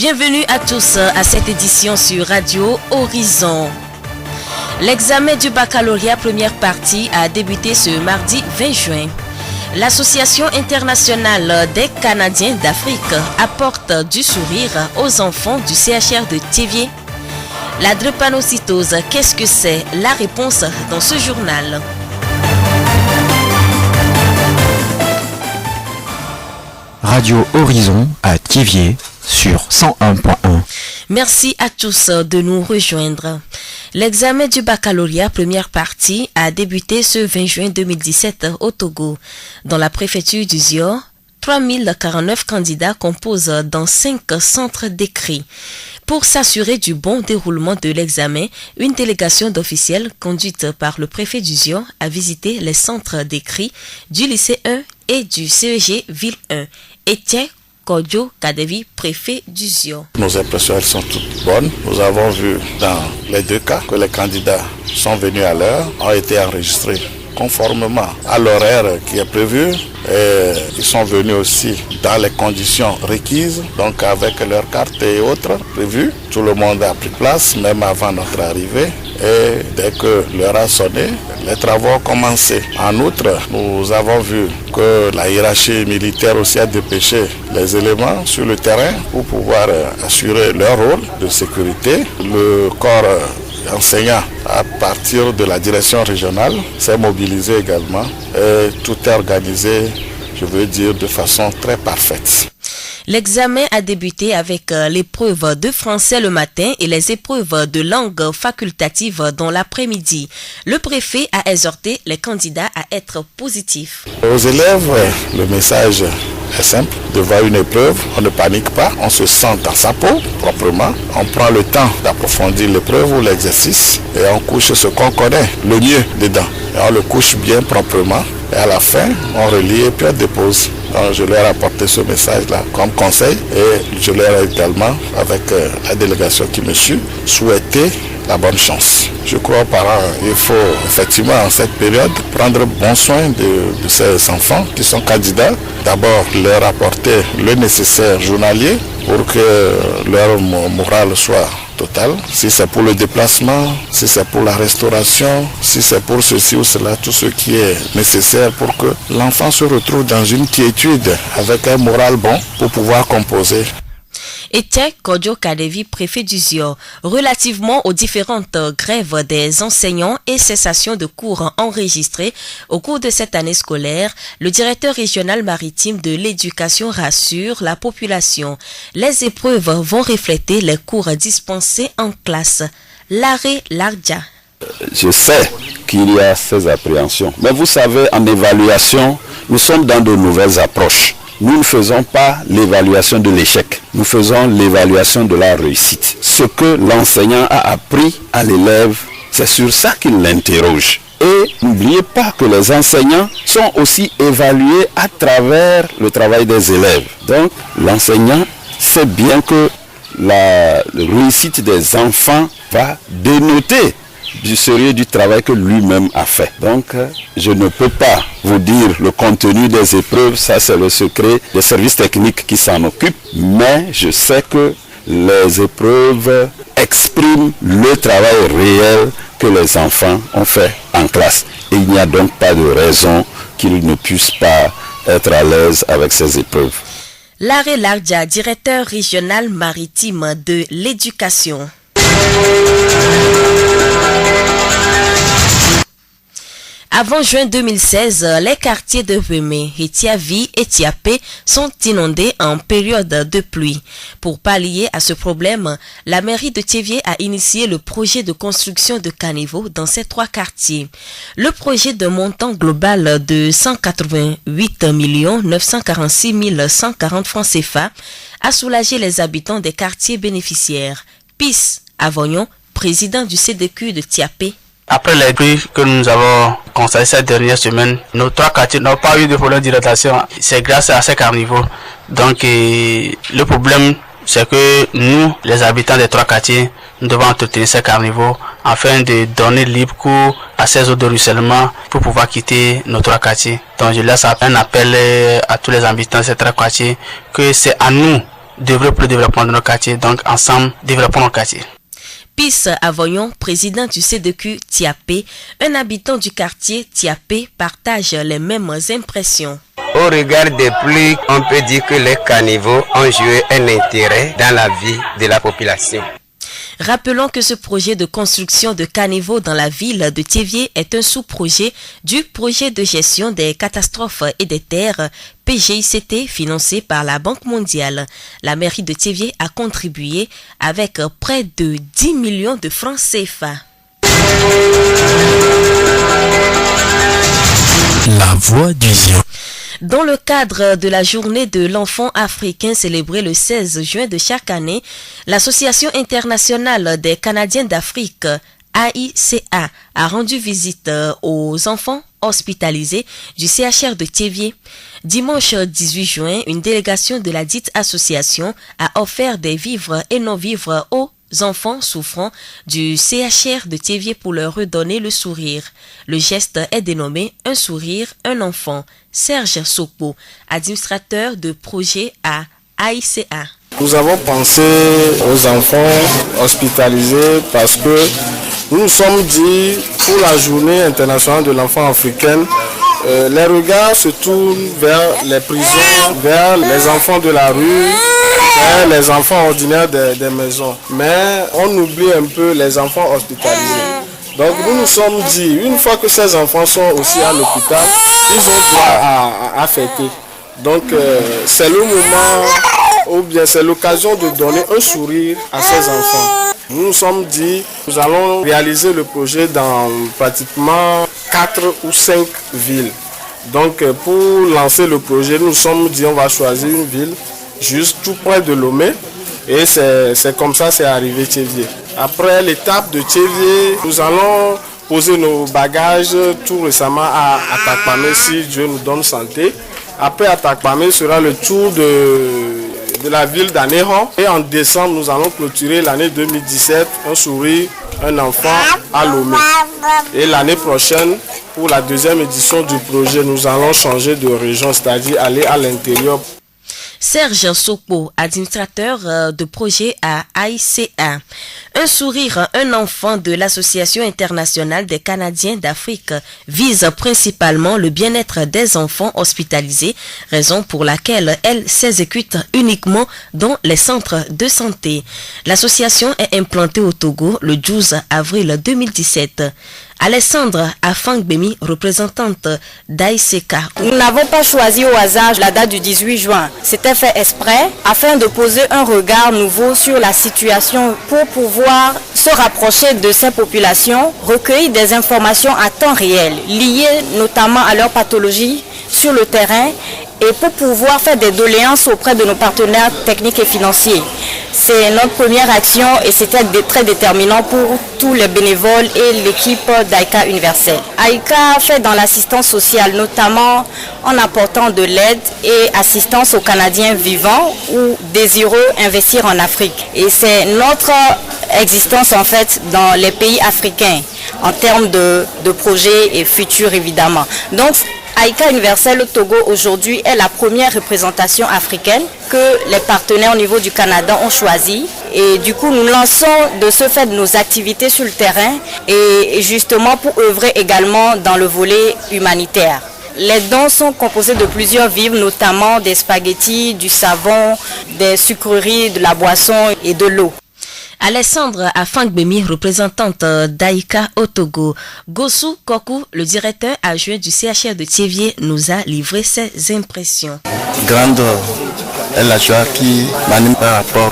Bienvenue à tous à cette édition sur Radio Horizon. L'examen du baccalauréat première partie a débuté ce mardi 20 juin. L'Association internationale des Canadiens d'Afrique apporte du sourire aux enfants du CHR de Thiéviers. La drépanocytose, qu'est-ce que c'est? La réponse dans ce journal. Radio Horizon à Thiéviers sur 101.1. Merci à tous de nous rejoindre. L'examen du baccalauréat première partie a débuté ce 20 juin 2017 au Togo. Dans la préfecture du Zior, 3049 candidats composent dans 5 centres d'écrit. Pour s'assurer du bon déroulement de l'examen, une délégation d'officiels conduite par le préfet du Zior a visité les centres d'écrit du lycée 1 et du CEG Ville 1. Etienne Kodjo Kadevi, préfet du Zior. Nos impressions elles sont toutes bonnes. Nous avons vu dans les deux cas que les candidats sont venus à l'heure, ont été enregistrés conformément à l'horaire qui est prévu. Et ils sont venus aussi dans les conditions requises, donc avec leurs cartes et autres prévues. Tout le monde a pris place, même avant notre arrivée. Et dès que l'heure a sonné, les travaux ont commencé. En outre, nous avons vu que la hiérarchie militaire aussi a dépêché les éléments sur le terrain pour pouvoir assurer leur rôle de sécurité. Le corps enseignant à partir de la direction régionale s'est mobilisé également et tout est organisé, je veux dire, de façon très parfaite. L'examen a débuté avec l'épreuve de français le matin et les épreuves de langue facultative dans l'après-midi. Le préfet a exhorté les candidats à être positifs. Aux élèves, le message est simple. Devant une épreuve, on ne panique pas, on se sent dans sa peau proprement. On prend le temps d'approfondir l'épreuve ou l'exercice et on couche ce qu'on connaît le mieux dedans. Et on le couche bien proprement. Et à la fin, on relie et puis on dépose. Donc, je leur ai apporté ce message-là comme conseil et je leur ai également, avec la délégation qui me suit, souhaité la bonne chance. Je crois aux parents, il faut effectivement en cette période prendre bon soin de ces enfants qui sont candidats. D'abord leur apporter le nécessaire journalier pour que leur morale soit totale. Si c'est pour le déplacement, si c'est pour la restauration, si c'est pour ceci ou cela, tout ce qui est nécessaire pour que l'enfant se retrouve dans une quiétude avec un moral bon pour pouvoir composer. Etienne Kodjo Kadevi, préfet du Zior, relativement aux différentes grèves des enseignants et cessations de cours enregistrées au cours de cette année scolaire, le directeur régional maritime de l'éducation rassure la population. Les épreuves vont refléter les cours dispensés en classe. Larry Lardja. Je sais qu'il y a ces appréhensions, mais vous savez, en évaluation, nous sommes dans de nouvelles approches. Nous ne faisons pas l'évaluation de l'échec, nous faisons l'évaluation de la réussite. Ce que l'enseignant a appris à l'élève, c'est sur ça qu'il l'interroge. Et n'oubliez pas que les enseignants sont aussi évalués à travers le travail des élèves. Donc l'enseignant sait bien que la réussite des enfants va dénoter du sérieux du travail que lui-même a fait. Donc, je ne peux pas vous dire le contenu des épreuves, ça c'est le secret des services techniques qui s'en occupent, mais je sais que les épreuves expriment le travail réel que les enfants ont fait en classe. Et il n'y a donc pas de raison qu'ils ne puissent pas être à l'aise avec ces épreuves. Larry Lardja, directeur régional maritime de l'éducation. Avant juin 2016, les quartiers de Wemé, Etiavi et Tiapé sont inondés en période de pluie. Pour pallier à ce problème, la mairie de Thiéviers a initié le projet de construction de caniveaux dans ces 3 quartiers. Le projet d'un montant global de 188 946 140 francs CFA a soulagé les habitants des quartiers bénéficiaires. Pis Avognon, président du CDQ de Tiapé. Après les pluies que nous avons constaté cette dernière semaine, nos 3 quartiers n'ont pas eu de problème d'hydratation. C'est grâce à ces caniveaux. Donc le problème, c'est que nous, les habitants des 3 quartiers, nous devons entretenir ces caniveaux afin de donner libre cours à ces eaux de ruissellement pour pouvoir quitter nos 3 quartiers. Donc je laisse un appel à tous les habitants de ces 3 quartiers que c'est à nous d'œuvrer pour le développement de nos quartiers. Donc ensemble, développons nos quartiers. Pisse Avoyon, président du CDQ Tiapé, un habitant du quartier Tiapé partage les mêmes impressions. Au regard des pluies, on peut dire que les caniveaux ont joué un intérêt dans la vie de la population. Rappelons que ce projet de construction de caniveaux dans la ville de Thiévié est un sous-projet du projet de gestion des catastrophes et des terres PGICT financé par la Banque mondiale. La mairie de Thiévié a contribué avec près de 10 millions de francs CFA. La voix du Zion. Dans le cadre de la journée de l'enfant africain célébrée le 16 juin de chaque année, l'Association internationale des Canadiens d'Afrique, AICA, a rendu visite aux enfants hospitalisés du CHR de Thiévié. Dimanche 18 juin, une délégation de la dite association a offert des vivres et non-vivres aux enfants souffrant du CHR de Thiévié pour leur redonner le sourire. Le geste est dénommé « Un sourire, un enfant ». Serge Sokpo, administrateur de projet à AICA. Nous avons pensé aux enfants hospitalisés parce que nous nous sommes dit, pour la journée internationale de l'enfant africaine, les regards se tournent vers les prisons, vers les enfants de la rue, vers les enfants ordinaires des maisons. Mais on oublie un peu les enfants hospitalisés. Donc nous nous sommes dit, une fois que ces enfants sont aussi à l'hôpital, ils ont droit à fêter. Donc c'est le moment, ou bien c'est l'occasion de donner un sourire à ces enfants. Nous nous sommes dit, nous allons réaliser le projet dans pratiquement 4 ou 5 villes. Donc pour lancer le projet, nous nous sommes dit, on va choisir une ville juste tout près de Lomé. Et c'est comme ça c'est arrivé Thiévié. Après l'étape de Thiévié, nous allons poser nos bagages tout récemment à Atakpamé si Dieu nous donne santé. Après Atakpamé sera le tour de la ville d'Anéron. Et en décembre, nous allons clôturer l'année 2017, un sourire, un enfant à Lomé. Et l'année prochaine, pour la deuxième édition du projet, nous allons changer de région, c'est-à-dire aller à l'intérieur. Serge Sokpo, administrateur de projet à AICA. Un sourire, un enfant de l'Association internationale des Canadiens d'Afrique vise principalement le bien-être des enfants hospitalisés, raison pour laquelle elle s'exécute uniquement dans les centres de santé. L'association est implantée au Togo le 12 avril 2017. Alessandre Afangbemi, représentante d'AICA. Nous n'avons pas choisi au hasard la date du 18 juin. C'était fait exprès afin de poser un regard nouveau sur la situation pour pouvoir se rapprocher de ces populations, recueillir des informations à temps réel, liées notamment à leur pathologie sur le terrain et pour pouvoir faire des doléances auprès de nos partenaires techniques et financiers. C'est notre première action et c'était très déterminant pour tous les bénévoles et l'équipe d'AICA Universel. AICA fait dans l'assistance sociale, notamment en apportant de l'aide et assistance aux Canadiens vivants ou désireux investir en Afrique. Et c'est notre existence en fait dans les pays africains en termes de projets et futurs évidemment. Donc, AICA Universel au Togo aujourd'hui est la première représentation africaine que les partenaires au niveau du Canada ont choisi. Et du coup, nous lançons de ce fait nos activités sur le terrain et justement pour œuvrer également dans le volet humanitaire. Les dons sont composés de plusieurs vivres, notamment des spaghettis, du savon, des sucreries, de la boisson et de l'eau. Alessandre Afangbemi, représentante d'AICA au Togo. Gossou Kokou, le directeur adjoint du CHR de Thiévié, nous a livré ses impressions. Grande est la joie qui m'anime par rapport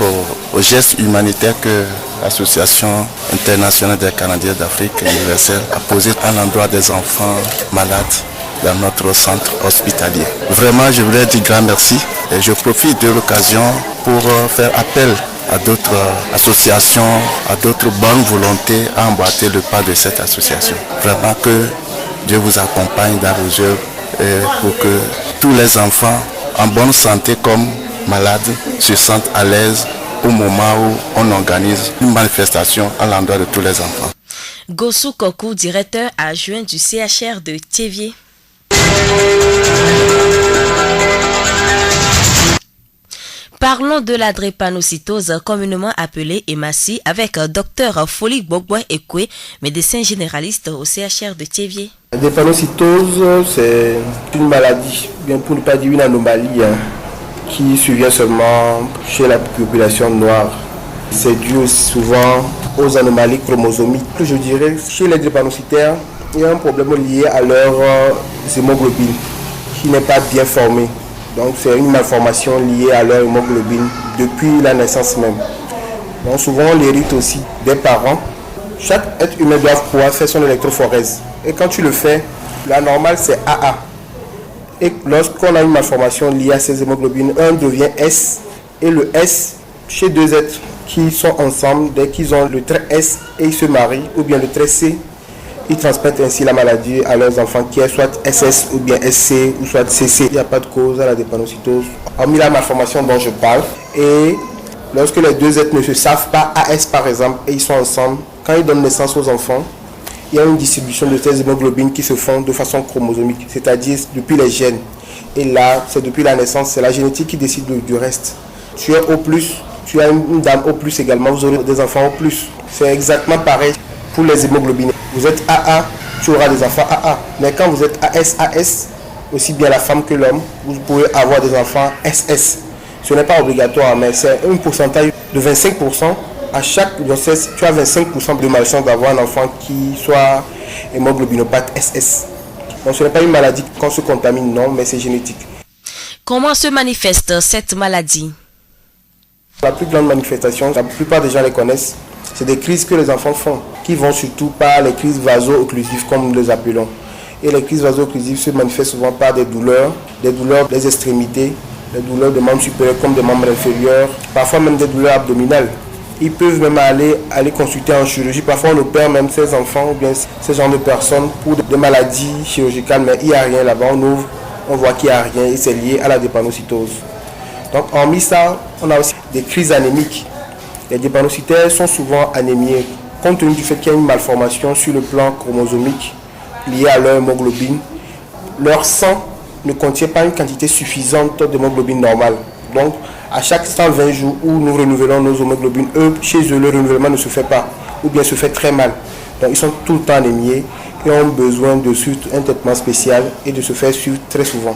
au geste humanitaire que l'Association internationale des Canadiens d'Afrique universelle a posé à l'endroit des enfants malades dans notre centre hospitalier. Vraiment, je voulais dire grand merci et je profite de l'occasion pour faire appel à d'autres associations, à d'autres bonnes volontés à emboîter le pas de cette association. Vraiment que Dieu vous accompagne dans vos œuvres et pour que tous les enfants en bonne santé comme malades se sentent à l'aise au moment où on organise une manifestation à l'endroit de tous les enfants. Gossou Kokou, directeur adjoint du CHR de Thiévié. Parlons de la drépanocytose, communément appelée hématie, avec Dr Foli Gbogbo Ekwe, médecin généraliste au CHR de Thiévié. La drépanocytose, c'est une maladie, bien pour ne pas dire une anomalie, qui survient seulement chez la population noire. C'est dû souvent aux anomalies chromosomiques. Je dirais, chez les drépanocytaires, il y a un problème lié à leur hémoglobine qui n'est pas bien formée. Donc c'est une malformation liée à leur hémoglobine depuis la naissance même. Donc souvent on l'hérite aussi des parents. Chaque être humain doit pouvoir faire son électrophorèse. Et quand tu le fais, la normale c'est AA. Et lorsqu'on a une malformation liée à ces hémoglobines, un devient S. Et le S, chez deux êtres qui sont ensemble, dès qu'ils ont le trait S et ils se marient, ou bien le trait C, ils transmettent ainsi la maladie à leurs enfants qui est soit SS ou bien SC ou soit CC. Il n'y a pas de cause à la drépanocytose. Hormis la malformation dont je parle. Et lorsque les deux êtres ne se savent pas, AS par exemple, et ils sont ensemble, quand ils donnent naissance aux enfants, il y a une distribution de ces hémoglobines qui se font de façon chromosomique, c'est-à-dire depuis les gènes. Et là, c'est depuis la naissance, c'est la génétique qui décide du reste. Tu es O+, tu as une dame O+, également, vous aurez des enfants O+. C'est exactement pareil pour les hémoglobines. Vous êtes AA, tu auras des enfants AA. Mais quand vous êtes AS, aussi bien la femme que l'homme, vous pouvez avoir des enfants SS. Ce n'est pas obligatoire, mais c'est un pourcentage de 25%. À chaque grossesse, tu as 25% de malchance d'avoir un enfant qui soit hémoglobinopathe SS. Donc ce n'est pas une maladie qu'on se contamine, non, mais c'est génétique. Comment se manifeste cette maladie? La plus grande manifestation, la plupart des gens les connaissent, c'est des crises que les enfants font, qui vont surtout par les crises vaso-occlusives, comme nous les appelons. Et les crises vaso-occlusives se manifestent souvent par des douleurs des extrémités, des douleurs des membres supérieurs comme des membres inférieurs, parfois même des douleurs abdominales. Ils peuvent même aller consulter en chirurgie. Parfois on opère même ces enfants ou bien ces genres de personnes pour des maladies chirurgicales, mais il n'y a rien là-bas. On ouvre, on voit qu'il n'y a rien et c'est lié à la drépanocytose. Donc hormis ça, on a aussi des crises anémiques. Les drépanocytaires sont souvent anémiés, compte tenu du fait qu'il y a une malformation sur le plan chromosomique liée à leur hémoglobine. Leur sang ne contient pas une quantité suffisante d'hémoglobine normale. Donc, à chaque 120 jours où nous renouvelons nos hémoglobines, chez eux, le renouvellement ne se fait pas, ou bien se fait très mal. Donc, ils sont tout le temps anémiés et ont besoin de suivre un traitement spécial et de se faire suivre très souvent.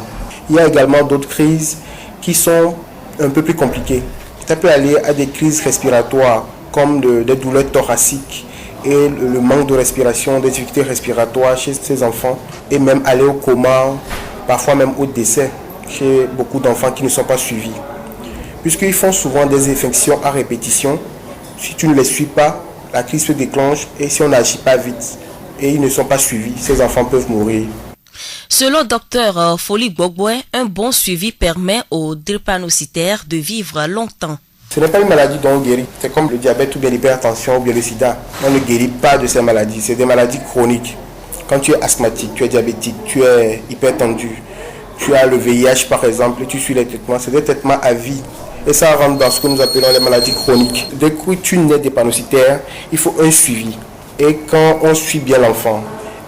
Il y a également d'autres crises qui sont un peu plus compliquées. Ça peut aller à des crises respiratoires, comme des douleurs thoraciques et le manque de respiration, des difficultés respiratoires chez ces enfants, et même aller au coma, parfois même au décès chez beaucoup d'enfants qui ne sont pas suivis. Puisqu'ils font souvent des infections à répétition, si tu ne les suis pas, la crise se déclenche et si on n'agit pas vite et ils ne sont pas suivis, ces enfants peuvent mourir. Selon Dr Foli Gbogbo, un bon suivi permet aux drépanocytaires de vivre longtemps. Ce n'est pas une maladie dont on guérit. C'est comme le diabète ou bien l'hypertension ou bien le sida. On ne guérit pas de ces maladies. C'est des maladies chroniques. Quand tu es asthmatique, tu es diabétique, tu es hypertendu, tu as le VIH par exemple, et tu suis les traitements, c'est des traitements à vie. Et ça rentre dans ce que nous appelons les maladies chroniques. Dès que tu nais drépanocytaire, il faut un suivi. Et quand on suit bien l'enfant,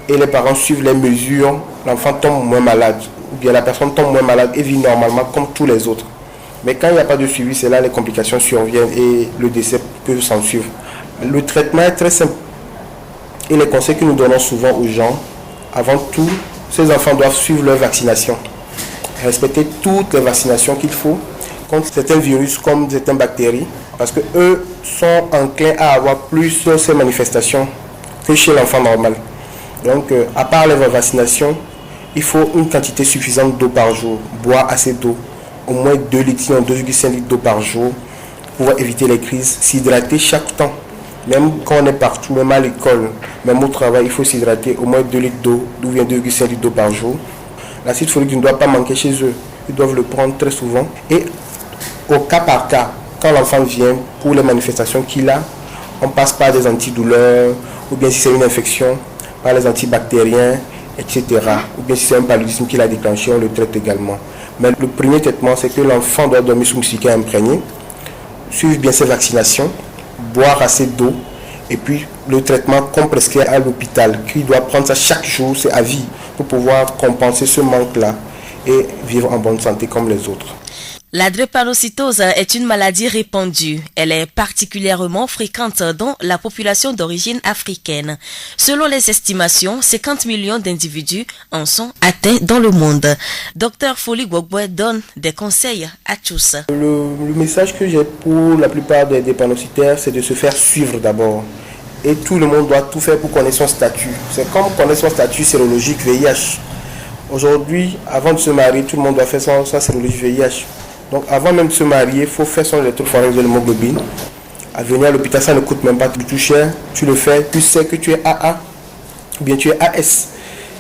et les parents suivent les mesures, l'enfant tombe moins malade, ou bien la personne tombe moins malade et vit normalement comme tous les autres. Mais quand il n'y a pas de suivi, c'est là les complications surviennent et le décès peut s'en suivre. Le traitement est très simple. Et les conseils que nous donnons souvent aux gens, avant tout, ces enfants doivent suivre leur vaccination. Respecter toutes les vaccinations qu'il faut contre certains virus comme certaines bactéries, parce qu'eux sont enclins à avoir plus ces manifestations que chez l'enfant normal. Donc, à part les vaccinations, il faut une quantité suffisante d'eau par jour, boire assez d'eau, au moins 2 litres, sinon 2,5 litres d'eau par jour, pour pouvoir éviter les crises, s'hydrater chaque temps. Même quand on est partout, même à l'école, même au travail, il faut s'hydrater au moins 2 litres d'eau, d'où vient 2,5 litres d'eau par jour. L'acide folique ne doit pas manquer chez eux, ils doivent le prendre très souvent. Et au cas par cas, quand l'enfant vient pour les manifestations qu'il a, on passe par des antidouleurs, ou bien si c'est une infection, par les antibactériens, etc. Ou bien si c'est un paludisme qu'il a déclenché, on le traite également. Mais le premier traitement, c'est que l'enfant doit dormir sous moustiquaire imprégné, suivre bien ses vaccinations, boire assez d'eau, et puis le traitement qu'on prescrit à l'hôpital, qu'il doit prendre ça chaque jour, c'est à vie, pour pouvoir compenser ce manque-là et vivre en bonne santé comme les autres. La drépanocytose est une maladie répandue. Elle est particulièrement fréquente dans la population d'origine africaine. Selon les estimations, 50 millions d'individus en sont atteints dans le monde. Dr Foli Gbogbo donne des conseils à tous. Le message que j'ai pour la plupart des drépanocytaires, c'est de se faire suivre d'abord. Et tout le monde doit tout faire pour connaître son statut. C'est comme connaître son statut sérologique VIH. Aujourd'hui, avant de se marier, tout le monde doit faire sa sérologie VIH. Donc avant même de se marier, il faut faire son électrophorèse de l'hémoglobine. À venir à l'hôpital, ça ne coûte même pas du tout cher. Tu le fais, tu sais que tu es AA ou bien tu es AS.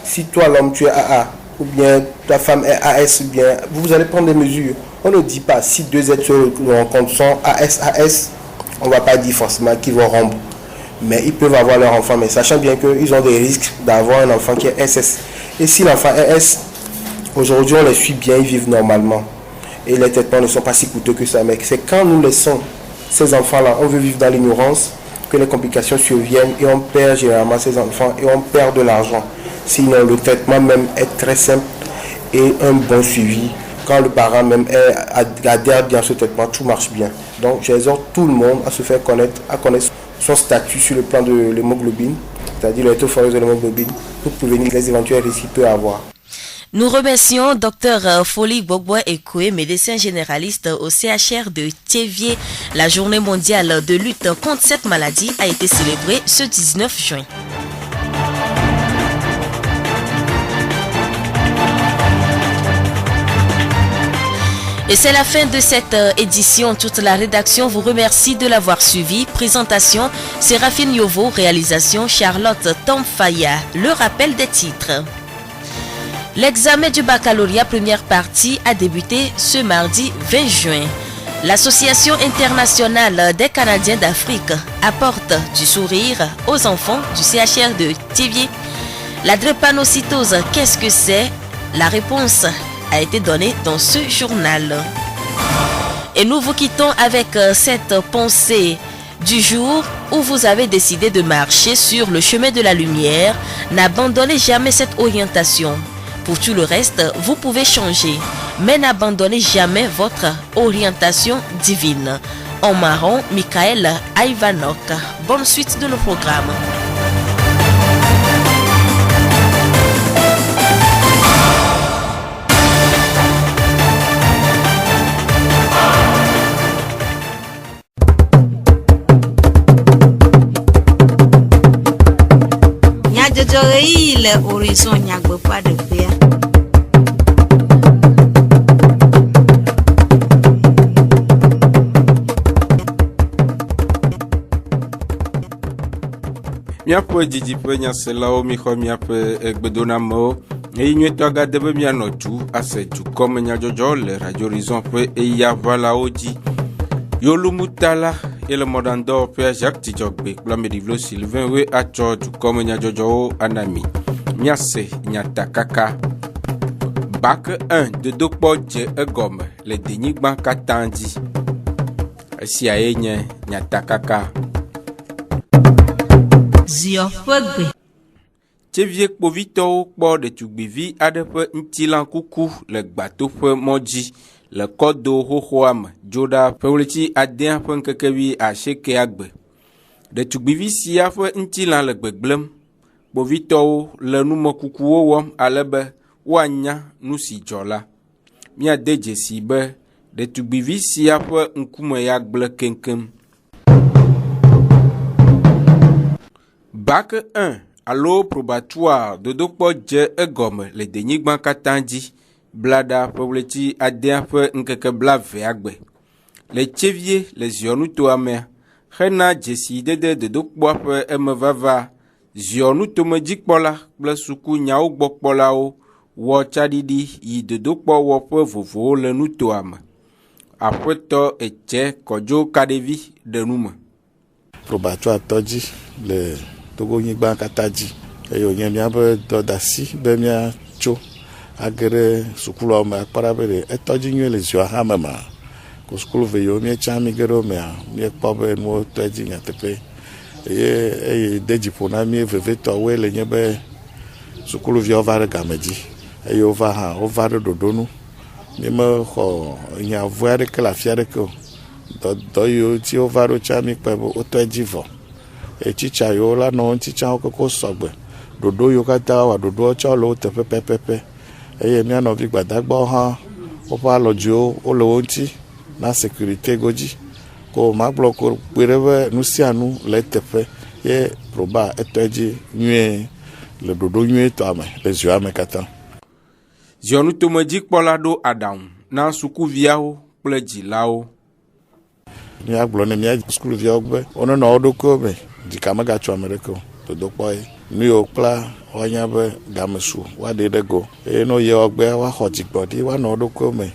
Si toi l'homme tu es AA ou bien ta femme est AS, ou bien vous allez prendre des mesures. On ne dit pas si deux êtres se rencontrent sont AS, on ne va pas dire forcément qu'ils vont rompre. Mais ils peuvent avoir leur enfant, mais sachant bien qu'ils ont des risques d'avoir un enfant qui est SS. Et si l'enfant est S, aujourd'hui on les suit bien, ils vivent normalement. Et les traitements ne sont pas si coûteux que ça, mais c'est quand nous laissons ces enfants-là, on veut vivre dans l'ignorance, que les complications surviennent et on perd généralement ces enfants et on perd de l'argent. Sinon, le traitement même est très simple et un bon suivi. Quand le parent même adhère bien à ce traitement, tout marche bien. Donc, j'exhorte tout le monde à se faire connaître, à connaître son statut sur le plan de l'hémoglobine, c'est-à-dire l'électrophorèse de l'hémoglobine, pour prévenir les éventuels risques qu'il peut avoir. Nous remercions Dr Foli Gbogbo Ekoué, médecin généraliste au CHR de Thiévié. La journée mondiale de lutte contre cette maladie a été célébrée ce 19 juin. Et c'est la fin de cette édition. Toute la rédaction vous remercie de l'avoir suivi. Présentation Séraphine Yovo, réalisation Charlotte Tomfaya. Le rappel des titres. L'examen du baccalauréat première partie a débuté ce mardi 20 juin. L'Association internationale des Canadiens d'Afrique apporte du sourire aux enfants du CHR de Thiévié. La drépanocytose, qu'est-ce que c'est? La réponse a été donnée dans ce journal. Et nous vous quittons avec cette pensée du jour où vous avez décidé de marcher sur le chemin de la lumière. N'abandonnez jamais cette orientation. Pour tout le reste, vous pouvez changer, mais n'abandonnez jamais votre orientation divine. En marron, Michael Ivanok. Bonne suite de nos programmes. Le horizon nyagbe pas de paix. Miapo didi pe nyaselawo mi xɔ miaƒe egbedonamo eye nyuietɔ ga de be mianɔ du ase dukɔme nyadzɔdzɔ le Radio Horizon ƒe eyavalawo dzi. Yolumutala ele mɔɖaŋudɔwɔƒea Jacques Dzidzɔgbe kple Medivlo Sylvain we atsɔ dukɔme nyadzɔdzɔwo anami. Miase nyatakaka. Bac 1 dodokpɔ dze egɔme le denyigba katã dzi. Esiae nye nyatakaka. Ziofegbe. Thiévié kpovitɔwo kpɔ ɖetugbivi aɖe ƒe ŋutilãkuku le gbatoƒe mɔdzi le kɔdo xoxoa me dzo ɖa ƒe ɣleti 6 ƒe ŋkekevi 90 Ɖetugbivi sia ƒe ŋutilã le gbegblem. Kpovitɔwo le numekukuwo wɔm ale be woanya nu si dzɔ la. Miade dzesi be ɖetugbivi sia ƒe ŋkume ya gblẽ keŋkeŋ. Bac 1 alo probatoire dodokpɔ dze egɔme le denyigba katã dzi blada ƒe ɣleti 6 ƒe ŋkeke 20 le Thiévié le Zionutoa mea hena dzesi dede dodokpɔa ƒe emevava. Zionutomedzikpɔla kple suku nyawo gbɔkpɔlawo wɔ tsaɖiɖi yi dodokpɔ wɔƒe vovowo le nutoa me. Aƒetɔ Etse Kɔdzo Kaɖevi ɖe nu me. Probatoire tɔdzi le Togonyigba katã dzi eye wònye míaƒe dɔdeasi be míatso age ɖe sukuluawo me akpɔɖa be etɔdzi nyuie le zioa hã me ma. Ko sukuluvi yiwo míetsã mi ge ɖe mea míekpɔ be nuwo tɔ edzi nyateƒe. Eye de dziƒo na mí vevetɔwoe le nye be sukuluviawo va ɖe game dzi eye wova ɖe ɖoɖonu mímɔ xɔ nyavɔ aɖeke le afi aɖeke o. Dɔ yiwo tí wova ɖo tsã mi kpe wotɔ edzi vɔ. Etsitsa yiwo la nɔ ŋutitsa wo koko sɔgbe. Ɖoɖo yiwo katã wɔ ɖoɖowo tsã le wo teƒe pɛpɛpɛ. Eye mía nɔvi gbadagbawo hã woƒe alɔdziwo wole wo ŋuti na sécurité godzi. Ko magblɔ ko kpe ɖe be nu sia nu le teƒe ye proba etɔ edzi nyuie le ɖoɖo nyuietɔ me le zioa me katã. Ziɔnutomedzikpɔla ɖo aɖaŋu na sukuviawo kple dzilawo. Míagblɔ ne mía sukuviawo be wonenɔ wo ɖokuiwo me dzika megatso ame ɖeke o. Dodokpɔ ye nu yiwo kpla woanya be gamesu woaɖe ɖe go eye ne woyie wɔgbea woaxɔ dzigbɔɖi woanɔ wo ɖokuiwo me.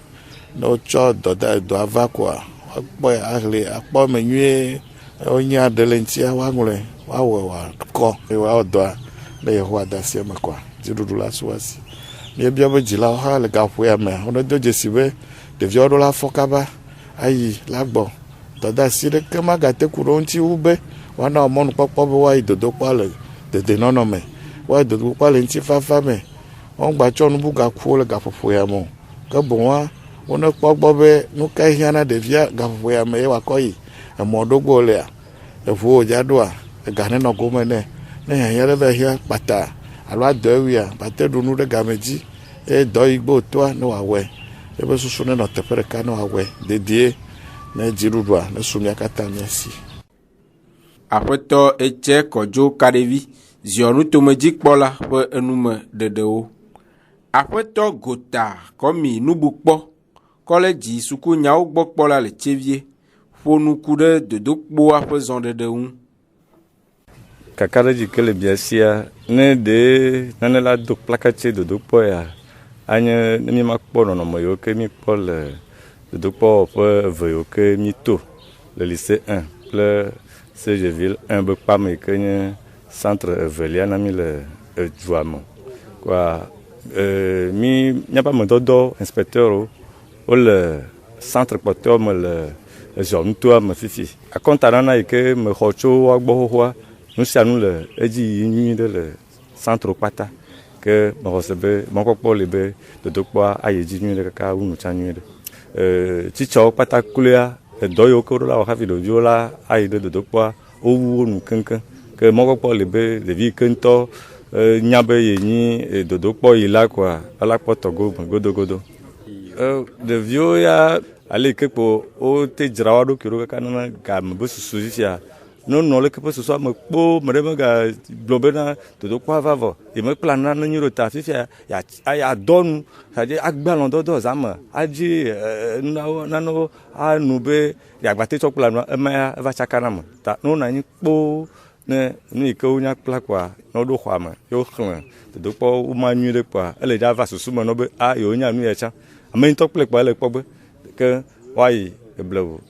Ne wotsɔ dɔ ava koa woakpɔe ahle akpɔ me nyuie wonye aɖe le ŋutia woaŋlɔe woawɔe woakɔ eye woawɔ dɔa ne Yehowa de asi eme koa dziɖuɖu la su asi. Míebia be dzilawo hã le gaƒoa mea wonedo dzesi be ɖeviawo ɖo la fɔ kaba ayi la gbɔ. Dɔdeasi ɖeke magate ku ɖe ŋuti wu be woana mɔnukpɔkpɔ be woayi dodokpɔa le dedenɔnɔ me, woayi dodokpɔa le ŋutifafa me. Wogbatsɔ nu bugakuwo le gaƒoƒo ya me o. Ke boŋua wonekpɔ gbɔ be nu ka hiã na ɖevia gaƒoƒo ya me ye wòakɔ yi emɔɖogbo lea, eʋuwo dza ɖoa, ega nenɔ gome nɛ. Ne hiãhiã ɖe va hiã kpata alo adɔ ewia bate ɖu nu ɖe game dzi eye dɔ yi gbe wòtoa ne wòawɔe. Ebe susu nenɔ teƒe ɖeka ne wòawɔe dedie ne dziɖuɖua ne su mía katã míasi. Aƒetɔ Etse Kɔdzo Kaɖevi, ziɔnutomedzikpɔla ƒe enume ɖeɖewo. Aƒetɔ Gota Kɔmi Nubukpɔ kɔlɛdzi sukunyawo gbɔ kpɔla le Tsevie ƒo nuku ɖe dodokpoa ƒe zɔɖeɖe ŋu. Kakaɖedzi ke le biasia ne ɖe nane la do plakatse dodokpɔ ya anye ne mi makpɔ nɔnɔme yiwo ke mi kpɔ le dodokpɔ ƒe eve yiwo ke mi to le lycée 1 kple CGville 1 be kpame yi ke nye centre evelia na mi le edua me. Kwa míaƒe amedɔdɔ inspecteurs wole centre kpɔtɔewo me le ziɔnutoa me fifi. Akɔntanana yi ke mexɔ tso woagbɔ xoxoa nu sia nu le edzi yi nyui ɖe le centre kpata ke mexɔ se be mɔkpɔkpɔ le be dodokpɔa ayi dzi nyui ɖe kaka wunu tsa nyui ɖe. Tsitsawo kpata kloa edɔ yiwo ke woɖo la wɔ hafi ɖeviwo la ayi ɖe dodokpɔa wowu wo nu keŋkeŋ. Ke mɔkpɔkpɔ le be ɖevi ke ŋutɔ nya be ye nyi dodokpɔ yi la koa ela kpɔ tɔgo me godogodo. Ɖeviwo ya ale ke kpo wote dzra wo ɖokui ɖo kaka nana game be susu fifia. Nonɔ le ke ƒe susua me kpo me ɖe mega gblɔ bena dodokpɔa va vɔ ye mekpla nane nyui ɖo ta fifia yadɔ nu c'est-à-dire agbe alɔdɔdɔ zame adzi nanewo anu be yagbate tsɔ kpla nua ema eva tsaka na me ta ne wonɔ anyi kpo ne nu yi ke wonya kpla koa ne woɖo xɔa me ye woxlẽ dodokpɔ woma nyui ɖe kpoa ele dza va susu me no be yewo nya nu ya tsã ame ŋutɔ kple kpoa ele kpɔ be ke woayi eblewu.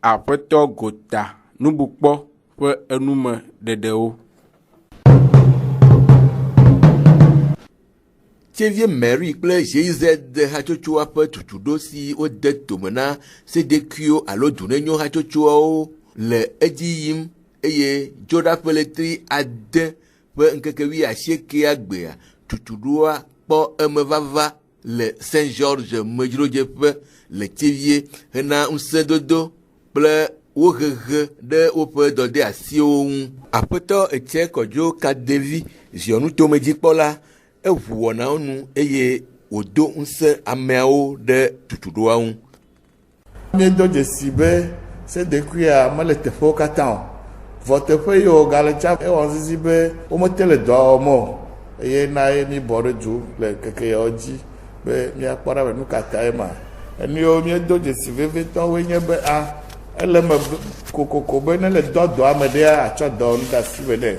Aƒetɔ Gota Nubukpɔ ƒe enume ɖeɖewo. Tsevie Mary kple GIZ hatsotsoa ƒe tutuɖo si wode tome na sedekuiwo alo dunenyo hatsotsoawo le edzi yim eye dzoɖaƒe letri ade ƒe ŋkeke 19 gbea tutuɖoa kpɔ emevava le Saint George medzrodzeƒe le Tsevie hena ŋusẽdodo kple wohehe ɖe woƒe dɔde asiwo ŋu. Aƒetɔ Etse Kɔdzo Kaɖevi ziɔnutomedzikpɔla eʋu wɔnawo nu eye wòdo ŋusẽ ameawo ɖe tutuɖoa ŋu. Míedo dzesi be sedekuia mele teƒewo katã o. Vɔ teƒe yiwo gale tsa ewɔ zizi be womete le dɔa wɔm o eye na ye mi bɔ ɖe dzo le keke yawo dzi be míakpɔ ɖa be nu ka ta ye ma. Enu yiwo míedo dzesi vevitɔwoe nye be ele me kokoko be ne le dɔa me ɖea atsɔ dɔ nu ɖe asi be ne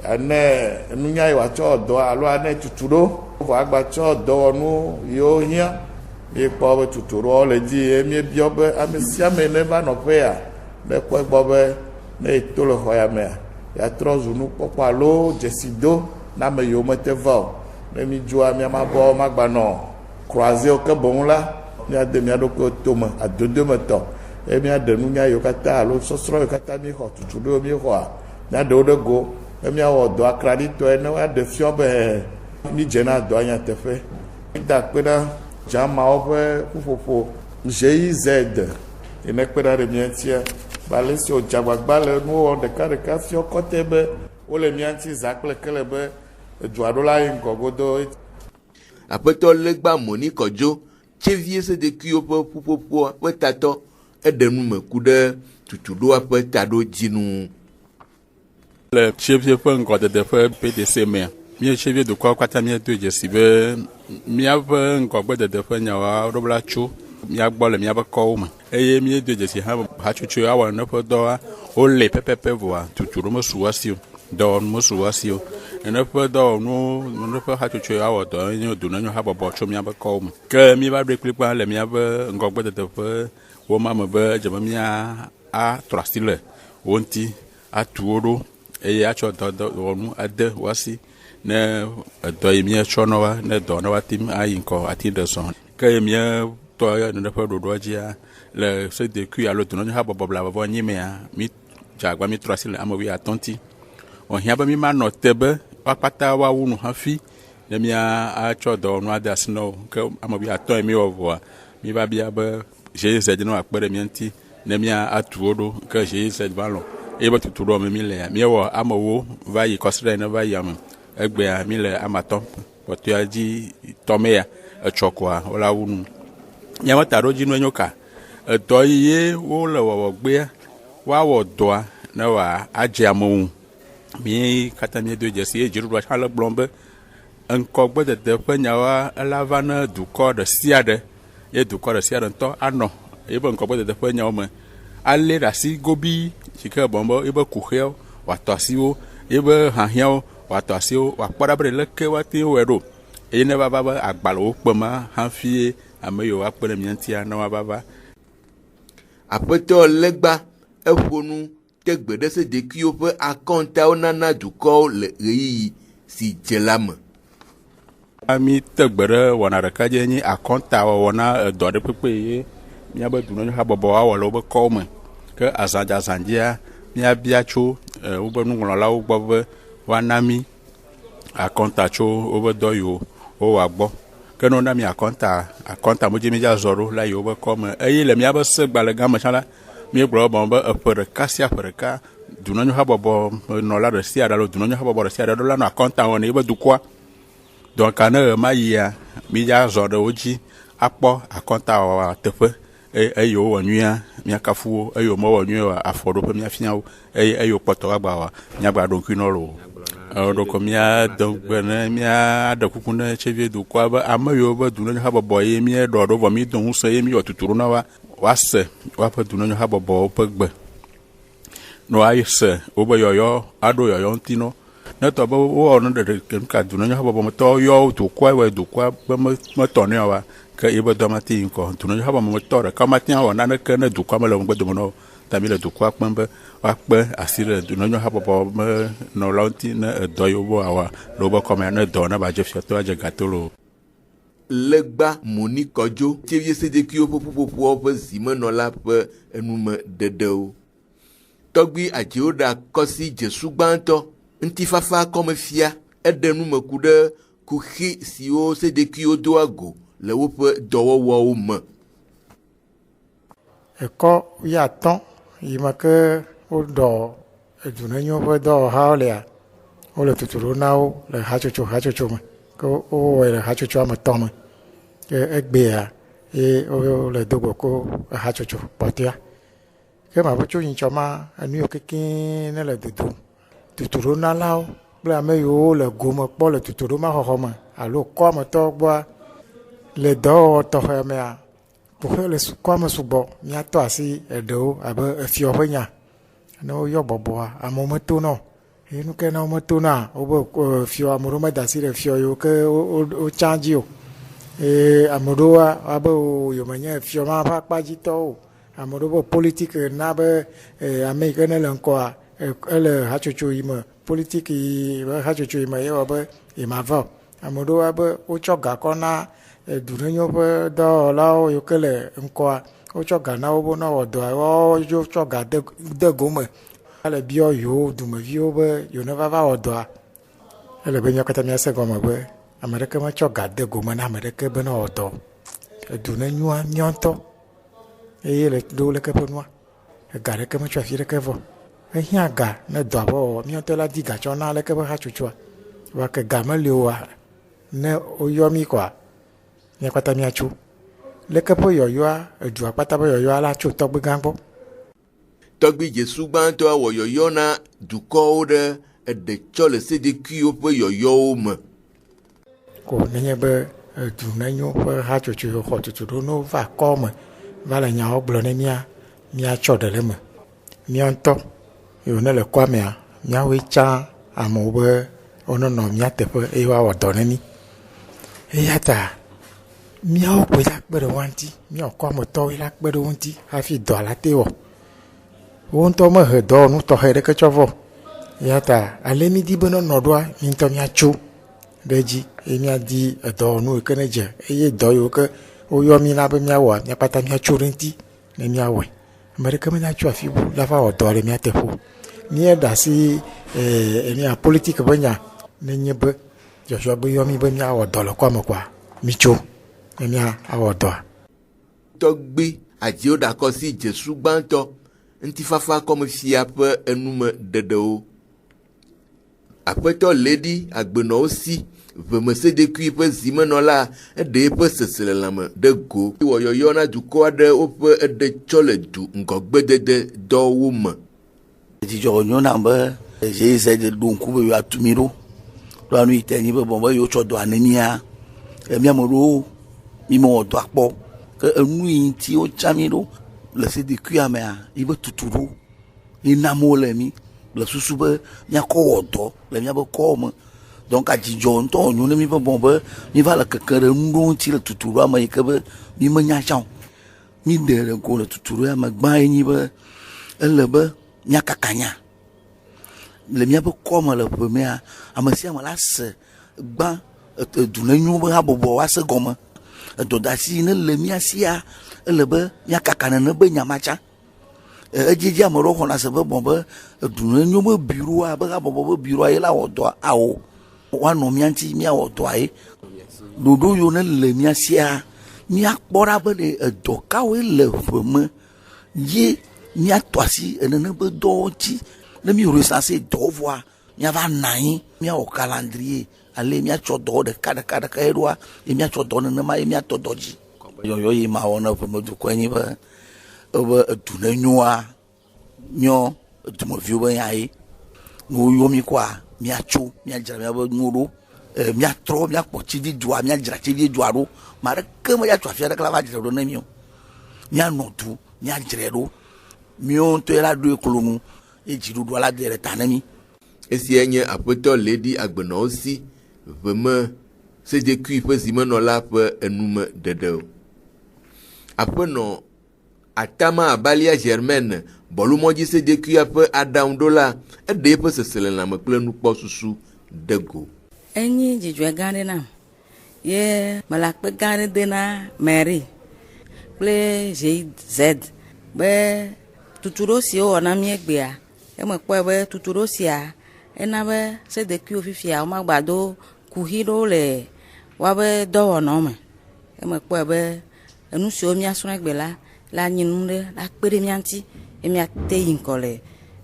ane nunya yi wòatsɔ dɔ alo ane tutuɖo vɔ agbatsɔ dɔwɔnu yiwo hiã míekpɔ be tutuɖoawo le dzi ye míebiɔ be ame sia ame ne va nɔƒe ya ne kpɔe gbɔ be ne to le xɔ ya mea yeatrɔ zu nukpɔkpɔ alo dzesido na ame yiwo mete va o ne mídzoa míamabɔ magbanɔ croisewo ke boŋ la míade mía ɖokuiwo tome adodo me tɔ eye míaɖe nunya yiwo katã alo sɔsrɔ̃ yiwo katã míexɔ tutuɖo míexɔa míaɖewo ɖe go ne míawɔ dɔ akraɖitɔe ne woaɖe fiɔ be mídze na dɔa nyateƒe. Mída kpe ɖa Dzamawo ƒe ƒuƒoƒo GIZ ene kpe ɖa ɖe mía ŋutia bale si wòdze agbagba le nuwɔ ɖekaɖeka fia kɔtɛ be wole mía ŋuti zã kple kele be edzoaɖola yi ŋgɔ godoo. Aƒetɔ legba Moni Kɔdzo tsevie sedekuiwo ƒe ƒuƒoƒoa ƒe tatɔ eɖe nu me ku ɖe tutuɖoa ƒe taɖo dzinu. Le tsevie ƒe ŋgɔdede ƒe PDC mea, mía tsevie dukɔwo katã míedo dzesi be míaƒe ŋgɔgbedede ƒe nyawo ɖobla tso mía gbɔ le míaƒe kɔwo me eye míedo dzesi hã hatsotso awɔ neƒe dɔwa wole pɛpɛpɛ voa tutuɖo mesu woasi o, dɔwɔnu mesu woasi o. Neƒe dɔwɔnu neƒe hatsotso awɔ dɔ nye dunɔnyo habɔbɔ tso míaƒe kɔwo me. Ke mí va ɖoe kplikpa le míaƒe ŋgɔgbedede ƒe wɔma me be dzeme mía atrɔ asi le wo ŋuti atu wo ɖo eye atsɔ dɔwɔnu ade woasi ne edɔ yi míetsɔ na wa ne dɔ ne wa tim ayi ŋkɔ ati ɖe zɔ. Ke míetɔ neƒe ɖoɖoa dzia le sedekui alo dunɔnyo habɔbɔ blavɔ nyi mea mí dze agba mí trɔ asi le ame 15 ŋuti. Wòhiã be mí manɔ te be woakpata woawu nu hafi ne mía atsɔ dɔwɔnu ade asi na wo. Ke ame 15 yi mí wɔ vɔa mí va bia be GIZ ne wòakpe ɖe mía ŋuti ne mía atu wo ɖo ke GIZ va lɔ eye be tutuɖo me mí lea míewɔ amewo va yi kɔsiɖe ne va yi ame egbea mí le amatɔ kpɔtɔa dzi tɔme ya etsɔ koa wola wu nu. Míame taɖo dzi nu enyo ka edɔ yi ye wole wɔwɔ gbea woawɔ dɔa ne wòa adze amewo. Mí katã míedo dzesi eye dziɖuɖua hã le gblɔm be ŋkɔgbedede ƒe nyawoa ela va ne dukɔ ɖe sia ɖe ye dukɔ ɖe sia ɖe ŋutɔ anɔ ebe ŋkɔgbedede ƒe nyawo me alé ɖe asi gobii si ke bɔm be ebe kuxeawo wòatɔ asiwo ebe hahiãwo wòatɔ asiwo wòakpɔ ɖa be leke woate wɔe ɖo eye ne vava be agbalewo kpema hafi ame yiwo akpe ɖe mía ŋutia ne woava. Aƒetɔ legba eƒo nu te gbe ɖe sedekuiwo ƒe akɔntawo nana dukɔwo le ɣeyiɣi si dze la me. Mí te gbe ɖe wɔna ɖeka dze nye akɔnta wɔwɔ na edɔ ɖe kpekpe ye míabe dunɔnyo habɔbɔ awɔ le wobe kɔwo me. Ke azãdzia míabia tso wobe nuŋlɔlawo gbɔ be woana mí akɔnta tso wobe dɔ yiwo wowɔ gbɔ. Ke ne wona mí akɔnta me dzi mí dza zɔ ɖo la yi wobe kɔ me eye le míabe segbalẽ gã me tsã la míegblɔ bɔn be eƒe ɖeka sia ƒe ɖeka dunɔnyo habɔbɔ nɔla ɖe sia ɖe alo dunɔnyo habɔbɔ ɖe sia ɖe ɖo la nɔ akɔnta wɔm ne yebe dukɔa. Donc ne ɣe ma yia mí dza zɔ ɖe wo dzi akpɔ akɔnta wɔwɔ teƒe eye wowɔ nyuia míakafu wo eye womewɔ nyuia wa afɔɖoƒe míafia wo eye wokpɔtɔ agba wa míagba ɖo ŋkui nɔ lo. Ɖoko míade gbe ne míaɖe kuku ne tsevie dukɔa be ame yiwo be dunɔnyo habɔbɔ ye míeɖɔ ɖo vɔ mído ŋusẽ ye míwɔ tutuɖo na wa woase woaƒe dunɔnyo habɔbɔwo ƒe gbe ne woase wobe yɔyɔ aɖo yɔyɔ ŋuti nɔ. Ne tɔ be wowɔ ne ɖeɖe ka dunɔnyo habɔbɔmetɔwo yɔ dukɔa wɔe dukɔa be metɔ ne wa ke yebe dɔ mate yi ŋkɔ dunɔnyo habɔbɔmetɔ ɖeka mate wɔ naneke ne dukɔa mele ŋgbedome na wo ta mí le dukɔa kpem be woakpe asi ɖe dunɔnyo habɔbɔ menɔlawo ŋuti ne edɔ yi wobe wòawɔ le wobe kɔmea ne dɔ ne badze fiatɔ adze gatolo. Legba Moni Kɔdzo tsevie sedekuiwo ƒe ƒuƒoƒoawo ƒe zimenɔla ƒe enume ɖeɖewo. Tɔgbi adziwo ɖe akɔsi Jesu gbãtɔ ŋutifafa kɔmefia eɖe nume ku ɖe kuxi siwo sedekuiwo do ago le woƒe dɔwɔwɔwo me. Ekɔ atɔ̃ yi me ke woɖɔ edunɔnyo ƒe dɔwɔhawo lea wole tutuɖo na wo le hatsotso me ke wowɔe le hatsotsoa me tɔ me ke egbea ye wole do gbe ko hatsotso kpɔtɔa ke mabe tso nyitsɔ ma enu yiwo kekeŋ ne le dodo tutuɖonalawo kple ame yiwo le gome kpɔ le tutuɖo ma xɔxɔ me alo kɔmetɔwo gbɔa le dɔwɔwɔ tɔxɛ mea woxe le kɔme sugbɔ míatɔ asi eɖewo abe efiɔ ƒe nya ne woyɔ bɔbɔa amewo meto na o eye nu ke ne wometo na wobe fiɔ ame ɖewo meda asi ɖe fiɔ yiwo ke wotsã dzi o eye ame ɖewoa abe yemenye fiɔ ma ƒe akpa dzitɔwo o ame ɖewo be politiki na be ame yi ke ne le ŋkɔa ele hatsotso yi me politiki be hatsotso yi me ye wɔ be yemava o ame ɖewo abe wotsɔ gakɔ na dunɔnyo ƒe dɔwɔlawo yiwo ke le ŋkɔa wotsɔ ga na wo be ne wɔ dɔa wotsɔ ga de gome ele biɔ yewo dumeviwo be yewo ne vava wɔ dɔa ele be míawo katã míase gɔme be ame ɖeke metsɔ ga de gome na ame ɖeke be ne wɔ dɔ edu ne nyua miɔntɔ eye le ɖo leke ƒe nua ega ɖeke metsɔ afi ɖeke vɔ ehiã ga ne dɔ abɔ wɔwɔ miɔntɔ la di gatsɔ na leke ƒe hatsotsua va ke ga meli oa ne woyɔ mi kɔa miakpata miatso leke ƒe yɔyɔa edua kpata ƒe yɔyɔa la tso tɔgbe gã gbɔ. Tɔgbi Jesu gbãtɔ wɔ yɔyɔ na dukɔwo ɖe eɖe tsɔ le sedekuiwo ƒe yɔyɔwo me. Ko nenye be edu nenyo ƒe hatsotso xɔ tutu ɖo no va kɔ me va le nyawo gblɔ ne miatsɔ ɖe le me mia ŋutɔ yiwo ne le kɔa mea miawoe tsã amewo be wonenɔ mia teƒe eye woawɔ dɔ ne mi eya ta miawo koe la kpe ɖe wo ŋuti miakɔ ametɔwoe la kpe ɖe wo ŋuti hafi dɔ la te wɔ wo ŋutɔ mehe dɔwɔnu tɔxɛ ɖeke tsɔ vɔ eya ta ale mi di be nenɔ ɖoa mi ŋutɔ miatso ɖe dzi eye miadi edɔwɔnu yi ke ne dze eye dɔ yiwo ke woyɔ mi la be miawɔa miakpata miatso ɖe ŋuti ne miawɔe ame ɖeke menatso afi bu la va wɔ dɔ le mia teƒe o míeɖe asi mia politique be nya nenye be dzɔdzɔ be yɔ mi be miawɔ dɔ le kɔme kɔa mitso ne miawɔ dɔa. Tɔgbi adziwo ɖe akɔ si Jesu gbãtɔ ŋutifafa kɔmefia ƒe enume ɖeɖewo. Aƒetɔ Lady agbenɔwo si vemesedekui ƒe zimenɔla eɖe eƒe seselelãme ɖe go wɔ yɔyɔ na dukɔ aɖe woƒe eɖe tsɔ le du ŋgɔgbedede dɔwo me. Dzidzɔ nyo na be GIZ ɖo ŋku be yewoatu mi ɖo ɖo anu yi te nyi be bɔn be yewotsɔ dɔa ne mia miame ɖo mi mewɔ dɔa kpɔ ke enu yi ŋuti wotsa mi ɖo le sedekuia mea yi be tutu ɖo yi namewo le mi le susu be miakɔ wɔ dɔ le miabe kɔwo me donc adzidzɔ ŋutɔ nyo ne mi be bɔn be mi va le keke ɖe nu ɖo ŋuti le tutu ɖoa me yi ke be mi menya tsã o mi ɖe le go le tutu ɖoa me gbã yi nyi be ele be miakakanya le miabe kɔme le ƒe mea ame sia ame la se gbã edu ne nyo be habɔbɔ woase gɔme edɔdasi ne le mia sia ele be miakaka nene be nyamatsa edzidzi ame ɖewo xɔna se be bɔn be edu ne nyo be biroa be habɔbɔ be biroa ye la wɔ dɔa awo woanɔ mia ŋuti miawɔ dɔa ye ɖoɖo yiwo ne le mia sia miakpɔ ɖa be ɖe edɔ kawoe le ƒe me ye miatɔ asi enene be dɔwo ŋuti ne mi resase dɔwo vɔa miava na anyi miawɔ calendrier ale miatsɔ dɔwo ɖeka ye ɖoa ye miatsɔ dɔ nenema ye miatɔ dɔ dzi yɔyɔ yi ma wɔ ne ƒe dukɔe nyi be edu ne nyoa miɔ dumeviwo be nya ye ne woyɔ mi kɔa miatso miadzra miabe nuwo ɖo miatrɔ miakpɔ tsivi dua miadzra tsivi dua ɖo ma ɖeke mediatso afi aɖeke la va dzra ɖo ne mi o mianɔ du miadzrae ɖo miawo ŋutɔ la ɖo eklonu ye dziɖuɖua la de ɖe ta ne mi. Esia nye aƒetɔ Lady agbenɔwo si veme sedekui ƒe zimenɔla ƒe enume ɖeɖe. Aƒenɔ Atama Abalia Germaine bɔlumɔdzi sedekuia ƒe aɖaŋuɖola eɖe eƒe seselelãme kple nukpɔsusu de go. Enyi dzidzɔ gã ɖe nam ye mele akpe gã ɖe de na Mary kple GIZ be tutuɖo siwo wɔna míegbea emekpɔe be tutuɖo sia ena be sedekuiwo fifia womagbado kuhi ɖewo le woabe dɔwɔnɔ me emekpɔe be enu siwo míasrɔ̃ egbe la nyi nu ɖe la kpe ɖe mía ŋuti ye míate yi ŋkɔ le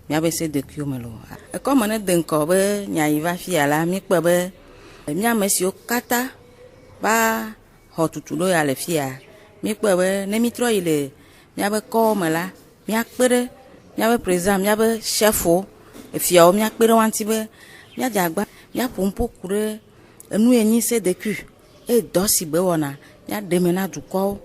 míabe sedekuiwo me lo. Ekɔme ne de ŋkɔ be nyayi va fia la míekpɔe be míame siwo katã va xɔ tutuɖo ya le fia míekpɔe be ne mítrɔ yi le míabe kɔwo me la míakpe ɖe míabe président míabe chefwo efiawo míakpe ɖe woanti be míadze agba míaƒo ŋuƒo ku ɖe enu ye nyi sedekui eye dɔ si be wɔna míaɖe me na dukɔwo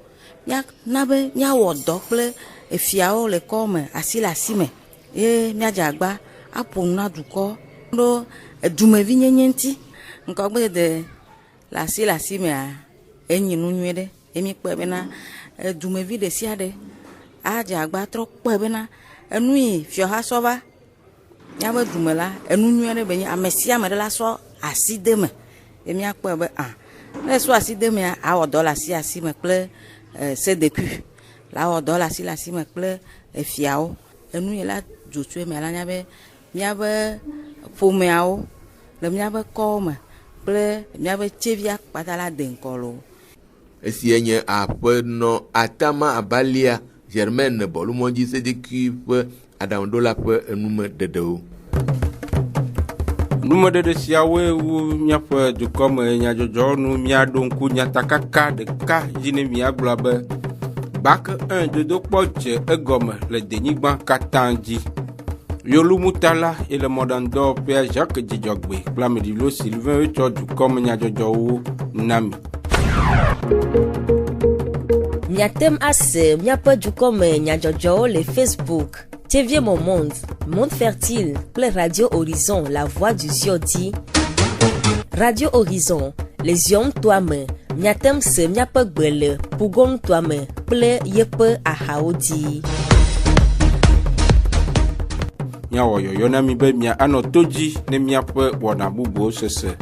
míana be míawɔ dɔ kple efiawo le kɔwo me asi le asi me ye míadze agba aƒo nu na dukɔ ɖo edumevi nyenye ŋuti ŋkɔgbedede le asi mea enyi nu nyui ɖe ye míekpɔe bena edumevi ɖe sia ɖe adze agba trɔ kpɔe bena enu yi fiɔha sɔ va míabe dume la enu nyui ɖe be nye ame sia ame ɖe la sɔ asi de me ye míakpɔe be ne sɔ asi de mea awɔ dɔ le asi me kple sedekui la awɔ dɔ le asi me kple efiawo enu yi la dzotsoe mea la nya be míabe ƒomeawo le míabe kɔwo me kple míabe tsevia kpata la de ŋkɔ lo. esi enye aƒenɔ Atama Abalia Germaine Bolumondzi Sedeku ƒe aɖaŋuɖola ƒe enume dedewo. Numedede siawoe wu miaƒe dukɔme nyadzɔdzɔ nu miaɖo ŋku nyatakaka ɖeka dzi ne miagblɔ be Bac 1 dodokpɔ dze egɔme le denyigba katã dzi. Yolumutala et le modando Père Jacques Djidjogbe kple Ameɖilo Sylvain tsɔ dukɔme nyadzɔdzɔwo nami. Miatem ase miaƒe dukɔme nyadzɔdzɔwo le Facebook. TV Mon Monde, Monde Fertile, kple Radio Horizon, La Voix du Ziodi. Radio Horizon, les Zion Toame, miatem se miaƒe gbe le Pugon Toame, kple yeƒe ahawo di. Miawɔ yɔyɔ na mi be mia anɔ to dzi ne miaƒe wɔna bubuwo sese.